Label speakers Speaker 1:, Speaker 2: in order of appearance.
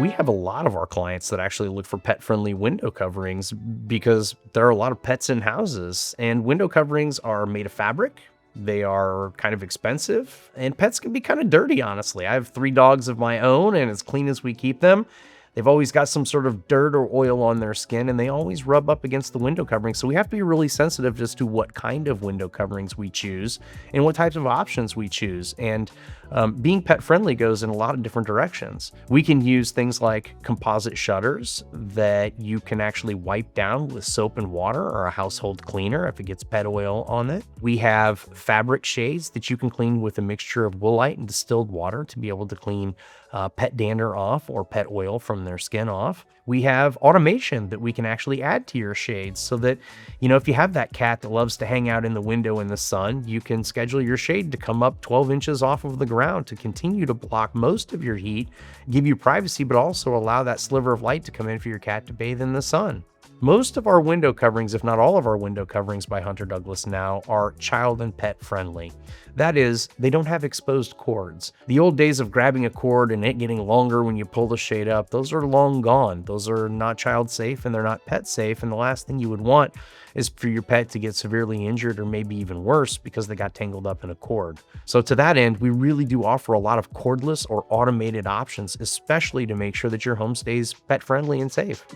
Speaker 1: We have a lot of our clients that actually look for pet-friendly window coverings because there are a lot of pets in houses, and window coverings are made of fabric. They are kind of expensive, and pets can be kind of dirty, honestly. I have 3 dogs of my own, and as clean as we keep them, they've always got some sort of dirt or oil on their skin, and they always rub up against the window covering. So we have to be really sensitive as to what kind of window coverings we choose and what types of options we choose. And being pet friendly goes in a lot of different directions. We can use things like composite shutters that you can actually wipe down with soap and water or a household cleaner if it gets pet oil on it. We have fabric shades that you can clean with a mixture of woolite and distilled water to be able to clean pet dander off or pet oil from their skin off. We have automation that we can actually add to your shades so that, if you have that cat that loves to hang out in the window in the sun, you can schedule your shade to come up 12 inches off of the ground to continue to block most of your heat, give you privacy, but also allow that sliver of light to come in for your cat to bathe in the sun. Most of our window coverings, if not all of our window coverings by Hunter Douglas now, are child and pet friendly. That is, they don't have exposed cords. The old days of grabbing a cord and it getting longer when you pull the shade up, those are long gone. Those are not child safe and they're not pet safe. And the last thing you would want is for your pet to get severely injured or maybe even worse because they got tangled up in a cord. So to that end, we really do offer a lot of cordless or automated options, especially to make sure that your home stays pet friendly and safe.